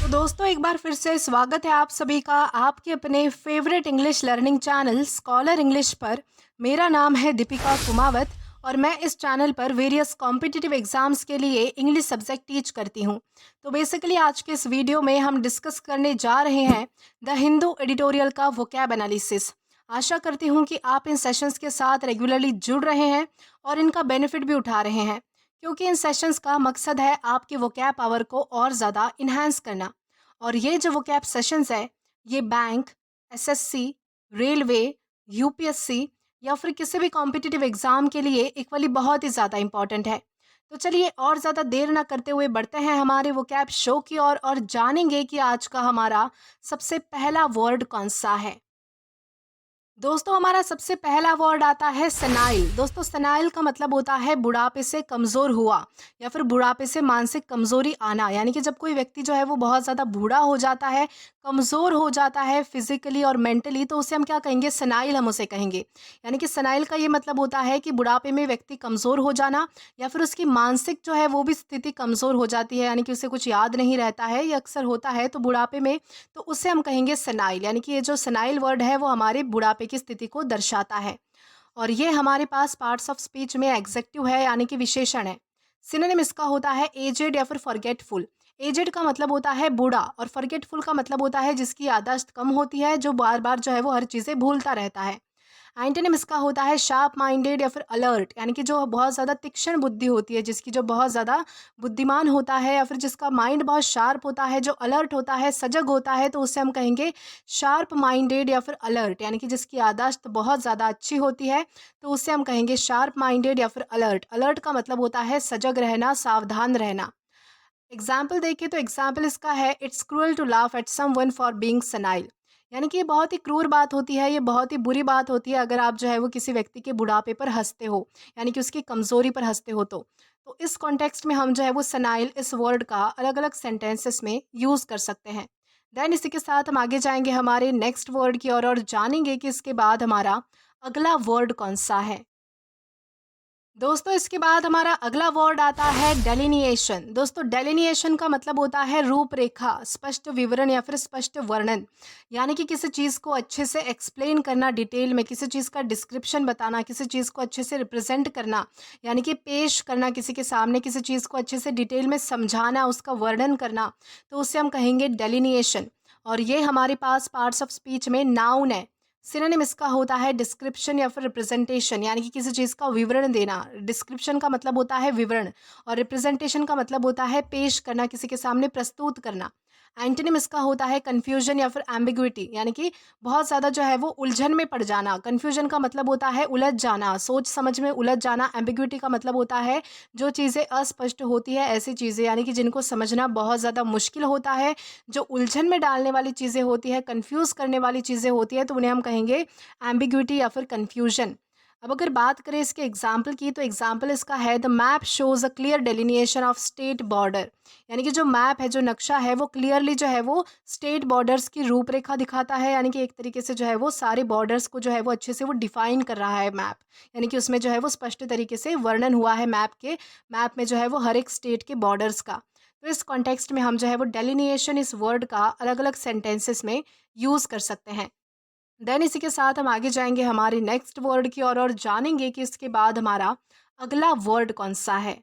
तो दोस्तों एक बार फिर से स्वागत है आप सभी का आपके अपने favourite English learning channel scholar English पर। मेरा नाम है दीपिका कुमावत और मैं इस चैनल पर वेरियस कॉम्पिटिटिव एग्जाम्स के लिए इंग्लिश सब्जेक्ट टीच करती हूँ। तो बेसिकली आज के इस वीडियो में हम डिस्कस करने जा रहे हैं द हिंदू एडिटोरियल का वोकैब एनालिसिस। आशा करती हूँ कि आप इन सेशंस के साथ रेगुलरली जुड़ रहे हैं और इनका बेनिफिट भी उठा रहे हैं, क्योंकि इन सेशंस का मकसद है आपके वोकैब पावर को और ज़्यादा इन्हांस करना। और ये जो वोकैब सेशंस है ये बैंक, एसएससी, रेलवे, यूपीएससी या फिर किसी भी कॉम्पिटिटिव एग्जाम के लिए इक्वली बहुत ही ज़्यादा इंपॉर्टेंट है। तो चलिए और ज़्यादा देर ना करते हुए बढ़ते हैं हमारे वोकैब शो की ओर और जानेंगे कि आज का हमारा सबसे पहला वर्ड कौन सा है। दोस्तों हमारा सबसे पहला वर्ड आता है सेनाइल। दोस्तों सेनाइल का मतलब होता है बुढ़ापे से कमज़ोर हुआ या फिर बुढ़ापे से मानसिक कमज़ोरी आना, यानी कि जब कोई व्यक्ति जो है वो बहुत ज़्यादा बूढ़ा हो जाता है, कमज़ोर हो जाता है फिजिकली और मेंटली, तो उसे हम क्या कहेंगे, सेनाइल हम उसे कहेंगे। यानी कि सेनाइल का ये मतलब होता है कि बुढ़ापे में व्यक्ति कमज़ोर हो जाना या फिर उसकी मानसिक जो है वो भी स्थिति कमज़ोर हो जाती है, यानी कि उसे कुछ याद नहीं रहता है, ये अक्सर होता है तो बुढ़ापे में, तो उसे हम कहेंगे सेनाइल। यानी कि ये जो सेनाइल वर्ड है वो हमारे बुढ़ापे की स्थिति को दर्शाता है। और ये हमारे पास पार्ट्स ऑफ स्पीच में एग्जेक्टिव है, यानी कि विशेषण है। सिनोनिम इसका होता है एजेड या फिर फॉरगेटफुल। एजेड का मतलब होता है बूढ़ा और फॉरगेटफुल का मतलब होता है जिसकी याददाश्त कम होती है, जो बार बार जो है वो हर चीज़ें भूलता रहता है। एंटोनिम इसका होता है शार्प माइंडेड या फिर अलर्ट, यानी कि जो बहुत ज़्यादा तीक्ष्ण बुद्धि होती है, जिसकी जो बहुत ज़्यादा बुद्धिमान होता है या फिर जिसका माइंड बहुत शार्प होता है, जो अलर्ट होता है, सजग होता है, तो उसे हम कहेंगे शार्प माइंडेड या फिर अलर्ट। यानी कि जिसकी याददाश्त बहुत ज़्यादा अच्छी होती है तो उसे हम कहेंगे शार्प माइंडेड या फिर अलर्ट। अलर्ट का मतलब होता है सजग रहना, सावधान रहना। एग्जाम्पल देखें तो एग्जाम्पल इसका है it's cruel to laugh at someone for being senile. यानी कि ये बहुत ही क्रूर बात होती है, ये बहुत ही बुरी बात होती है अगर आप जो है वो किसी व्यक्ति के बुढ़ापे पर हंसते हो, यानी कि उसकी कमज़ोरी पर हंसते हो। तो इस कॉन्टेक्स्ट में हम जो है वो सेनाइल इस वर्ड का अलग अलग सेंटेंसेस में यूज़ कर सकते हैं। देन इसी के साथ हम आगे जाएंगे हमारे नेक्स्ट वर्ड की ओर और जानेंगे कि इसके बाद हमारा अगला वर्ड कौन सा है। दोस्तों इसके बाद हमारा अगला वर्ड आता है डेलिनिएशन। दोस्तों डेलिनिएशन का मतलब होता है रूपरेखा, स्पष्ट विवरण या फिर स्पष्ट वर्णन। यानी कि किसी चीज़ को अच्छे से एक्सप्लेन करना, डिटेल में किसी चीज़ का डिस्क्रिप्शन बताना, किसी चीज़ को अच्छे से रिप्रेजेंट करना, यानी कि पेश करना किसी के सामने, किसी चीज़ को अच्छे से डिटेल में समझाना, उसका वर्णन करना, तो उसे हम कहेंगे डेलिनिएशन। और ये हमारे पास पार्ट्स ऑफ स्पीच में नाउन है। सिनोनिम इसका होता है डिस्क्रिप्शन या फिर रिप्रेजेंटेशन, यानी कि किसी चीज़ का विवरण देना। डिस्क्रिप्शन का मतलब होता है विवरण और रिप्रेजेंटेशन का मतलब होता है पेश करना, किसी के सामने प्रस्तुत करना। एंटोनिम इसका होता है कन्फ्यूजन या फिर एम्बिग्विटी, यानी कि बहुत ज़्यादा जो है वो उलझन में पड़ जाना। कन्फ्यूजन का मतलब होता है उलझ जाना, सोच समझ में उलझ जाना। एम्बिग्विटी का मतलब होता है जो चीज़ें अस्पष्ट होती है, ऐसी चीज़ें यानी कि जिनको समझना बहुत ज़्यादा मुश्किल होता है, जो उलझन में डालने वाली चीज़ें होती है, कंफ्यूज करने वाली चीज़ें होती है, तो उन्हें हम कहेंगे एम्बिग्विटी या फिर कंफ्यूजन। अब अगर बात करें इसके एग्जाम्पल की, तो एग्जाम्पल इसका है the map shows a clear delineation of state border. यानी कि जो मैप है, जो नक्शा है, वो क्लियरली जो है वो स्टेट बॉर्डर्स की रूपरेखा दिखाता है। यानी कि एक तरीके से जो है वो सारे बॉर्डर्स को जो है वो अच्छे से वो डिफाइन कर रहा है मैप। यानी कि उसमें जो है वो स्पष्ट तरीके से वर्णन हुआ है मैप में जो है वो हर एक स्टेट के बॉर्डर्स का। तो इस कॉन्टेक्स्ट में हम जो है वो डेलिनिएशन इस वर्ड का अलग अलग सेंटेंसेस में यूज़ कर सकते हैं। देन इसी के साथ हम आगे जाएंगे हमारे नेक्स्ट वर्ड की ओर और जानेंगे कि इसके बाद हमारा अगला वर्ड कौन सा है।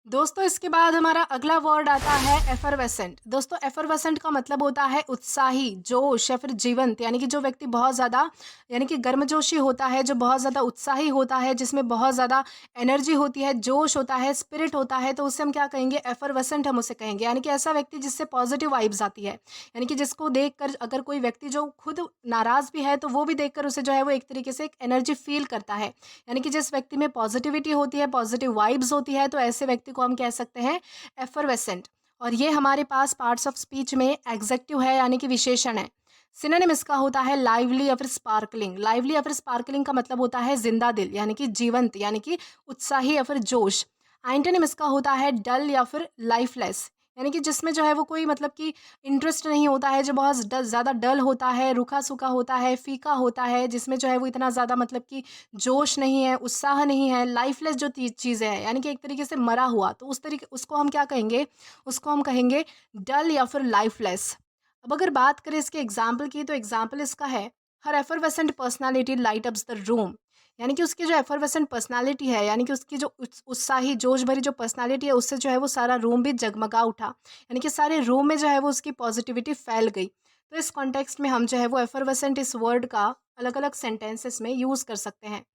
दोस्तों इसके बाद हमारा अगला वर्ड आता है एफरवेसेंट। दोस्तों एफरवेसेंट का मतलब होता है उत्साही, जोश या फिर जीवंत। यानी कि जो व्यक्ति बहुत ज़्यादा यानी कि गर्मजोशी होता है, जो बहुत ज़्यादा उत्साही होता है, जिसमें बहुत ज़्यादा एनर्जी होती है, जोश होता है, स्पिरिट होता है, तो उससे हम क्या कहेंगे, एफरवेसेंट हम उसे कहेंगे। यानी कि ऐसा व्यक्ति जिससे पॉजिटिव वाइब्स आती है, यानी कि जिसको देखकर अगर कोई व्यक्ति जो खुद नाराज़ भी है तो वो भी देखकर उसे जो है वो एक तरीके से एक एनर्जी फील करता है। यानी कि जिस व्यक्ति में पॉजिटिविटी होती है, पॉजिटिव वाइब्स होती है, तो ऐसे व्यक्ति को हम कह सकते हैं एफरवेसेंट। और ये हमारे पास पार्ट्स ऑफ स्पीच में एग्जेक्टिव है, यानी कि विशेषण है। सिनोनिम इसका होता है लाइवली या फिर स्पार्कलिंग। लाइवली या फिर स्पार्कलिंग का मतलब होता है जिंदा दिल, यानी कि जीवंत, यानी कि उत्साही या फिर जोश। एंटोनिम इसका होता है डल या फिर लाइफलेस। यानी कि जिसमें जो है वो कोई मतलब कि इंटरेस्ट नहीं होता है, जो बहुत ज़्यादा डल होता है, रूखा-सूखा होता है, फीका होता है, जिसमें जो है वो इतना ज़्यादा मतलब कि जोश नहीं है, उत्साह नहीं है, लाइफलेस जो चीज़ें हैं, यानी कि एक तरीके से मरा हुआ, तो उस तरीके उसको हम क्या कहेंगे? उसको हम कहेंगे डल या फिर लाइफलेस। अब अगर बात करें इसके एग्जाम्पल की, तो एग्जाम्पल इसका है, हर effervescent personality light ups the room. यानी कि उसकी जो एफरवेसेंट पर्सनालिटी है, यानी कि उसकी जो उत्साही जोश भरी जो पर्सनालिटी है, उससे जो है वो सारा रूम भी जगमगा उठा, यानी कि सारे रूम में जो है वो उसकी पॉजिटिविटी फैल गई। तो इस कॉन्टेक्स्ट में हम जो है वो एफरवेसेंट इस वर्ड का अलग अलग सेंटेंसेस में यूज़ कर सकते हैं।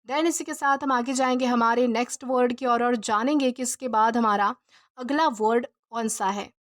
देन इसी के साथ हम आगे जाएंगे हमारे नेक्स्ट वर्ड की और जानेंगे कि इसके बाद हमारा अगला वर्ड कौन सा है।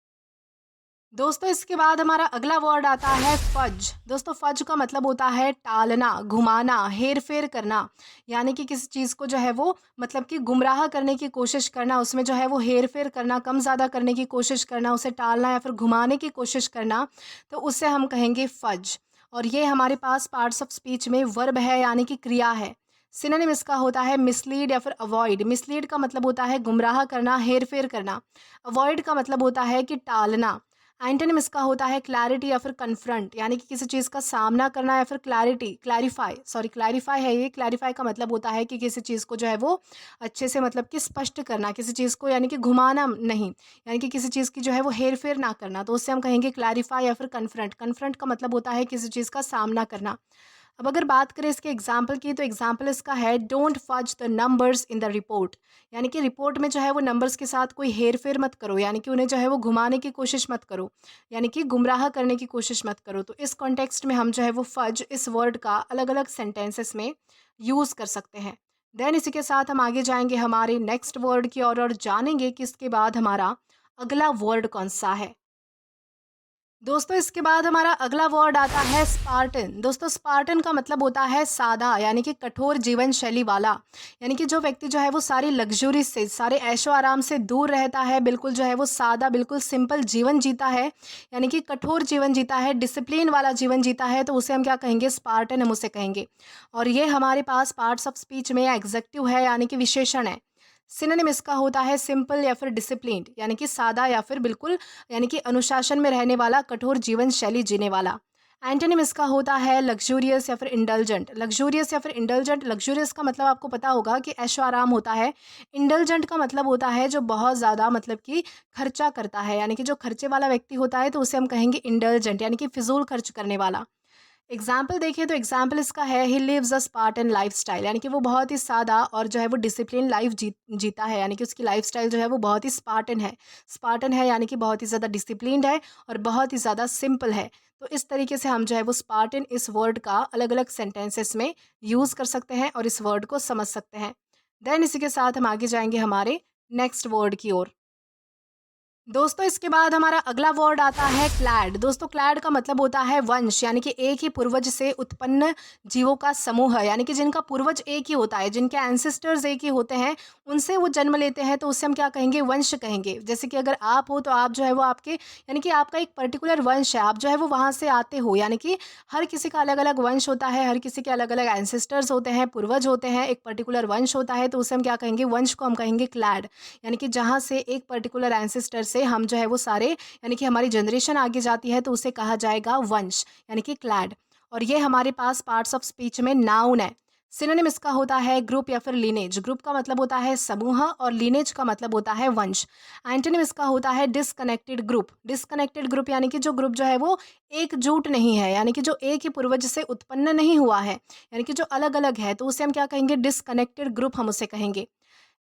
दोस्तों इसके बाद हमारा अगला वर्ड आता है फज। दोस्तों फज का मतलब होता है टालना, घुमाना, हेर फेर करना। यानी कि किसी चीज़ को जो है वो मतलब कि गुमराह करने की कोशिश करना, उसमें जो है वो हेर फेर करना, कम ज़्यादा करने की कोशिश करना, उसे टालना या फिर घुमाने की कोशिश करना, तो उसे हम कहेंगे फज। और ये हमारे पास पार्ट्स ऑफ स्पीच में वर्ब है, यानी कि क्रिया है। सिनोनिम इसका होता है मिसलीड या फिर अवॉइड। मिसलीड का मतलब होता है गुमराह करना, हेर फेर करना। अवॉइड का मतलब होता है कि टालना। एंटोनिम इसका होता है क्लैरिटी या फिर कन्फ्रंट, यानी कि किसी चीज़ का सामना करना या फिर क्लैरिफाई है ये। क्लैरिफाई का मतलब होता है कि किसी चीज़ को जो है वो अच्छे से मतलब कि स्पष्ट करना, किसी चीज़ को यानी कि घुमाना नहीं, यानी कि किसी चीज़ की जो है वो हेर फेर ना करना, तो उससे हम कहेंगे क्लैरिफाई या फिर कन्फ्रंट। कन्फ्रंट का मतलब होता है किसी चीज़ का सामना करना। अब अगर बात करें इसके एग्जाम्पल की, तो एग्जाम्पल इसका है don't fudge the numbers in the report. यानी कि रिपोर्ट में जो है वो नंबर्स के साथ कोई हेर फेर मत करो, यानी कि उन्हें जो है वो घुमाने की कोशिश मत करो, यानी कि गुमराह करने की कोशिश मत करो। तो इस कॉन्टेक्स्ट में हम जो है वो फज इस वर्ड का अलग अलग सेंटेंसेस में यूज़ कर सकते हैं। देन इसी के साथ हम आगे जाएंगे हमारे नेक्स्ट वर्ड की और जानेंगे कि इसके बाद हमारा अगला वर्ड कौन सा है। दोस्तों इसके बाद हमारा अगला वर्ड आता है स्पार्टन। दोस्तों स्पार्टन का मतलब होता है सादा, यानी कि कठोर जीवन शैली वाला। यानी कि जो व्यक्ति जो है वो सारी लग्जरी से, सारे ऐशो आराम से दूर रहता है, बिल्कुल जो है वो सादा, बिल्कुल सिंपल जीवन जीता है, यानी कि कठोर जीवन जीता है, डिसिप्लिन वाला जीवन जीता है, तो उसे हम क्या कहेंगे? स्पार्टन हम उसे कहेंगे। और ये हमारे पास पार्ट्स ऑफ स्पीच में एग्जेक्टिव है, यानी कि विशेषण है। सिनोनिम इसका होता है सिंपल या फिर डिसिप्लिन्ड, यानी कि सादा या फिर बिल्कुल, यानी कि अनुशासन में रहने वाला, कठोर जीवन शैली जीने वाला। एंटोनिम इसका होता है लग्जूरियस या फिर इंडल्जेंट। लग्जूरियस या फिर इंडल्जेंट, लग्जूरियस का मतलब आपको पता होगा कि ऐशो आराम होता है। इंडल्जेंट का मतलब होता है जो बहुत ज़्यादा मतलब कि खर्चा करता है, यानी कि जो खर्चे वाला व्यक्ति होता है, तो उसे हम कहेंगे इंडल्जेंट, यानी कि फिजूल खर्च करने वाला। एग्जाम्पल देखिए तो एग्जाम्पल इसका है he lives a spartan lifestyle, यानी कि वो बहुत ही सादा और जो है वो डिसिप्लिन लाइफ जीता है, यानी कि उसकी लाइफस्टाइल जो है वो बहुत ही स्पार्टन है। स्पार्टन है यानी कि बहुत ही ज़्यादा डिसिप्लिन्ड है और बहुत ही ज़्यादा सिंपल है। तो इस तरीके से हम जो है वो स्पार्टन इस वर्ड का अलग अलग सेंटेंसेस में यूज़ कर सकते हैं और इस वर्ड को समझ सकते हैं। देन इसी के साथ हम आगे जाएंगे हमारे नेक्स्ट वर्ड की ओर। दोस्तों इसके बाद हमारा अगला वर्ड आता है क्लैड। दोस्तों क्लैड का मतलब होता है वंश, यानी कि एक ही पूर्वज से उत्पन्न जीवों का समूह है, यानी कि जिनका पूर्वज एक ही होता है, जिनके एंसेस्टर्स एक ही होते हैं, उनसे वो जन्म लेते हैं, तो उससे हम क्या कहेंगे? वंश कहेंगे। जैसे कि अगर आप हो तो आप जो है वो आपके, यानी कि आपका एक पर्टिकुलर वंश है, आप जो है वो वहाँ से आते हो, यानी कि हर किसी का अलग अलग वंश होता है, हर किसी के अलग अलग एंसेस्टर्स होते हैं, पूर्वज होते हैं, एक पर्टिकुलर वंश होता है, तो उसे हम क्या कहेंगे? वंश को हम कहेंगे क्लैड। यानी कि जहाँ से एक पर्टिकुलर एंसेस्टर से हम जो है वो सारे, यानी कि हमारी जनरेशन आगे जाती है, तो उसे कहा जाएगा वंश, यानी कि क्लैड। और ये हमारे पास पार्ट्स ऑफ स्पीच में नाउन है। सिनोनिम इसका होता है ग्रुप या फिर लीनेज। ग्रुप का मतलब होता है समूह और लीनेज का मतलब होता है वंश। एंटोनिम इसका होता है डिसकनेक्टेड ग्रुप। डिसकनेक्टेड ग्रुप यानी कि जो ग्रुप जो है वो एकजुट नहीं है, यानी कि जो एक ही पूर्वज से उत्पन्न नहीं हुआ है, यानी कि जो अलग अलग है, तो उसे हम क्या कहेंगे? डिसकनेक्टेड ग्रुप हम उसे कहेंगे।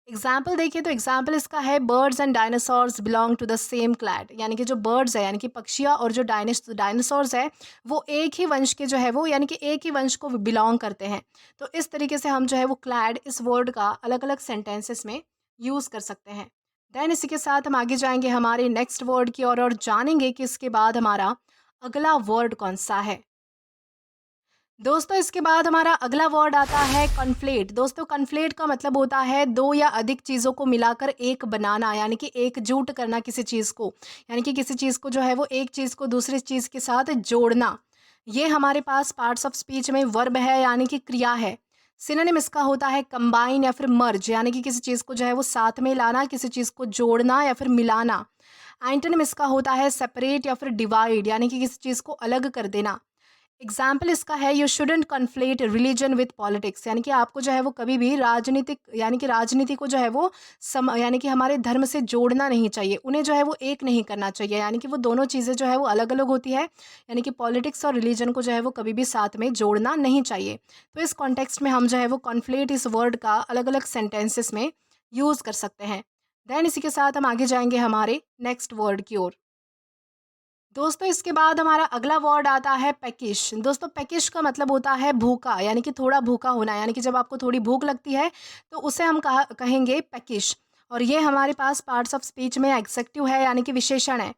एग्जाम्पल देखिए तो एग्जाम्पल इसका है birds and dinosaurs belong to the same clade. यानी कि जो बर्ड्स है, यानी कि पक्षियाँ, और जो डायनासोर्स है, वो एक ही वंश के जो है वो, यानी कि एक ही वंश को बिलोंग करते हैं। तो इस तरीके से हम जो है वो क्लैड इस वर्ड का अलग अलग सेंटेंसेस में यूज़ कर सकते हैं। देन इसी के साथ हम आगे जाएंगे हमारे नेक्स्ट वर्ड की और जानेंगे कि इसके बाद हमारा अगला वर्ड कौन सा है। दोस्तों इसके बाद हमारा अगला वर्ड आता है कॉन्फ्लेट। दोस्तों कॉन्फ्लेट का मतलब होता है दो या अधिक चीज़ों को मिलाकर एक बनाना, यानी कि एकजुट करना किसी चीज़ को, यानी कि किसी चीज़ को जो है वो एक चीज़ को दूसरी चीज़ के साथ जोड़ना। ये हमारे पास पार्ट्स ऑफ स्पीच में वर्ब है, यानी कि क्रिया है। सिनोनिम इसका होता है कंबाइन या फिर मर्ज, यानी कि किसी चीज़ को जो है वो साथ में लाना, किसी चीज़ को जोड़ना या फिर मिलाना। एंटोनिम इसका होता है सेपरेट या फिर डिवाइड, यानी कि किसी चीज़ को अलग कर देना। एग्जाम्पल इसका है you shouldn't conflate religion with politics, यानी कि आपको जो है वो कभी भी राजनीतिक यानी कि राजनीति को जो है वो यानी कि हमारे धर्म से जोड़ना नहीं चाहिए, उन्हें जो है वो एक नहीं करना चाहिए, यानी कि वो दोनों चीज़ें जो है वो अलग अलग होती है, यानी कि पॉलिटिक्स और रिलीजन को जो है वो कभी भी साथ में जोड़ना नहीं चाहिए। तो इस कॉन्टेक्स्ट में हम जो है वो कॉन्फ्लेट इस वर्ड का अलग अलग सेंटेंसेस में यूज़ कर सकते हैं। देन इसी के साथ हम आगे जाएंगे हमारे नेक्स्ट वर्ड की ओर। दोस्तों इसके बाद हमारा अगला वर्ड आता है पेकिश। दोस्तों पेकिश का मतलब होता है भूखा, यानी कि थोड़ा भूखा होना, यानी कि जब आपको थोड़ी भूख लगती है तो उसे हम कहेंगे पेकिश। और ये हमारे पास पार्ट्स ऑफ स्पीच में एग्जेक्टिव है, यानी कि विशेषण है।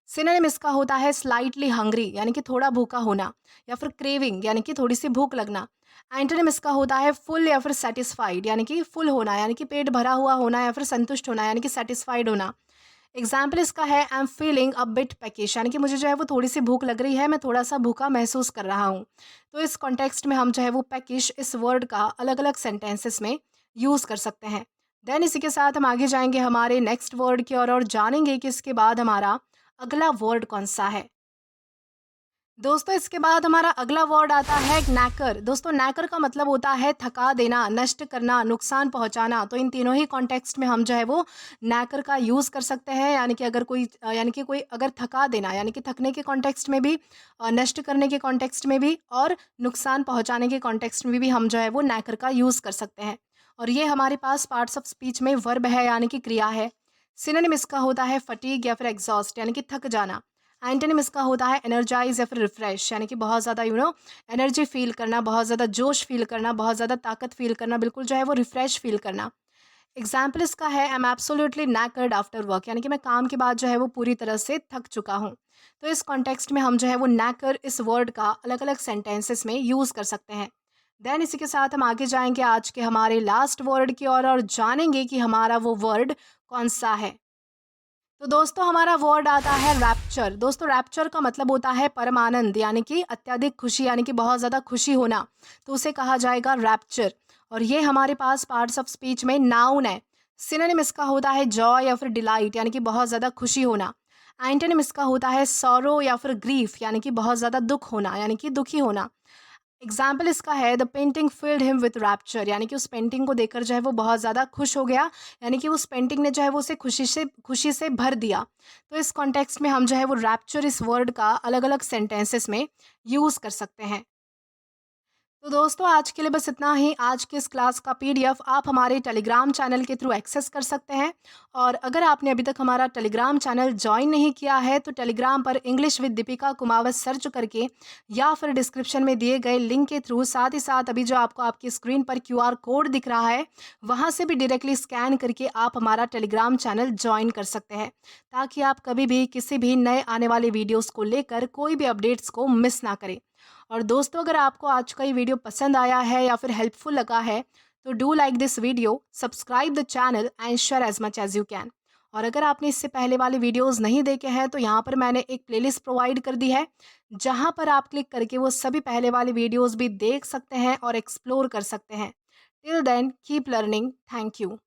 सिनोनिम इसका होता है स्लाइटली हंग्री, यानी कि थोड़ा भूखा होना, या फिर क्रेविंग, यानी कि थोड़ी सी भूख लगना। एंटोनिम इसका होता है फुल या फिर सेटिस्फाइड, यानी कि फुल होना, यानी कि पेट भरा हुआ होना, या फिर संतुष्ट होना, यानी कि सेटिस्फाइड होना। एग्जाम्पल इसका है I am feeling a bit peckish, यानी कि मुझे जो है वो थोड़ी सी भूख लग रही है, मैं थोड़ा सा भूखा महसूस कर रहा हूँ। तो इस कॉन्टेक्स्ट में हम जो है वो पेकिश इस वर्ड का अलग अलग सेंटेंसेस में यूज़ कर सकते हैं। देन इसी के साथ हम आगे जाएंगे हमारे नेक्स्ट वर्ड की ओर और जानेंगे कि इसके बाद हमारा अगला वर्ड कौन सा है। दोस्तों इसके बाद हमारा अगला वर्ड आता है नैकर। दोस्तों नैकर का मतलब होता है थका देना, नष्ट करना, नुकसान पहुंचाना। तो इन तीनों ही कॉन्टेक्स्ट में हम जो है वो नैकर का यूज़ कर सकते हैं, यानी कि अगर कोई यानी कि कोई अगर थका देना, यानी कि थकने के कॉन्टेक्स्ट में भी, नष्ट करने के कॉन्टेक्स्ट में भी, और नुकसान पहुंचाने के कॉन्टेक्स्ट में भी हम जो है वो नैकर का यूज़ कर सकते हैं। और ये हमारे पास पार्ट्स ऑफ स्पीच में वर्ब है, यानी कि क्रिया है। सिनोनिम इसका होता है फटीग या फिर एग्जॉस्ट, यानी कि थक जाना। एंटोनिम इसका होता है एनर्जाइज या फिर रिफ्रेश, यानी कि बहुत ज़्यादा एनर्जी फील करना, बहुत ज़्यादा जोश फील करना, बहुत ज़्यादा ताकत फील करना, बिल्कुल जो है वो रिफ्रेश फील करना। एग्जाम्पल इसका है I am absolutely knackered after work, यानी कि मैं काम के बाद जो है वो पूरी तरह से थक चुका हूँ। तो इस कॉन्टेक्स्ट में हम जो है वो नैकर इस वर्ड का अलग अलग सेंटेंसेस में यूज़ कर सकते हैं। देन इसी के साथ हम आगे जाएंगे आज के हमारे लास्ट वर्ड की ओर और जानेंगे कि हमारा वो वर्ड कौन सा है। तो दोस्तों हमारा वर्ड आता है रैप्चर। दोस्तों रैप्चर का मतलब होता है परमानंद, यानी कि अत्यधिक खुशी, यानी कि बहुत ज़्यादा खुशी होना, तो उसे कहा जाएगा रैप्चर। और ये हमारे पास पार्ट्स ऑफ स्पीच में नाउन है। सिनोनिम इसका होता है जॉय या फिर डिलाइट, यानी कि बहुत ज़्यादा खुशी होना। एंटोनिम इसका होता है सॉरो या फिर ग्रीफ, यानी कि बहुत ज़्यादा दुख होना, यानी कि दुखी होना। एग्जाम्पल इसका है the painting field him with rapture, यानी कि उस पेंटिंग को देखकर जो है वो बहुत ज़्यादा खुश हो गया, यानी कि उस पेंटिंग ने जो है वो उसे खुशी से भर दिया। तो इस कॉन्टेक्स्ट में हम जो है वो रैप्चर इस वर्ड का अलग अलग सेंटेंसेस में यूज़ कर सकते हैं। तो दोस्तों आज के लिए बस इतना ही। आज की इस क्लास का पीडीएफ आप हमारे टेलीग्राम चैनल के थ्रू एक्सेस कर सकते हैं। और अगर आपने अभी तक हमारा टेलीग्राम चैनल ज्वाइन नहीं किया है तो टेलीग्राम पर English with Deepika Kumawat search करके या फिर डिस्क्रिप्शन में दिए गए लिंक के थ्रू, साथ ही साथ अभी जो आपको आपकी स्क्रीन पर क्यूआर कोड दिख रहा है वहाँ से भी डायरेक्टली स्कैन करके आप हमारा टेलीग्राम चैनल ज्वाइन कर सकते हैं, ताकि आप कभी भी किसी भी नए आने वाले वीडियोज़ को लेकर कोई भी अपडेट्स को मिस ना करें। और दोस्तों अगर आपको आज का ये वीडियो पसंद आया है या फिर हेल्पफुल लगा है तो do like this video, subscribe the channel and share as much as you can. और अगर आपने इससे पहले वाले वीडियोस नहीं देखे हैं तो यहाँ पर मैंने एक प्लेलिस्ट प्रोवाइड कर दी है, जहाँ पर आप क्लिक करके वो सभी पहले वाले वीडियोस भी देख सकते हैं और एक्सप्लोर कर सकते हैं। Till then keep learning. Thank you.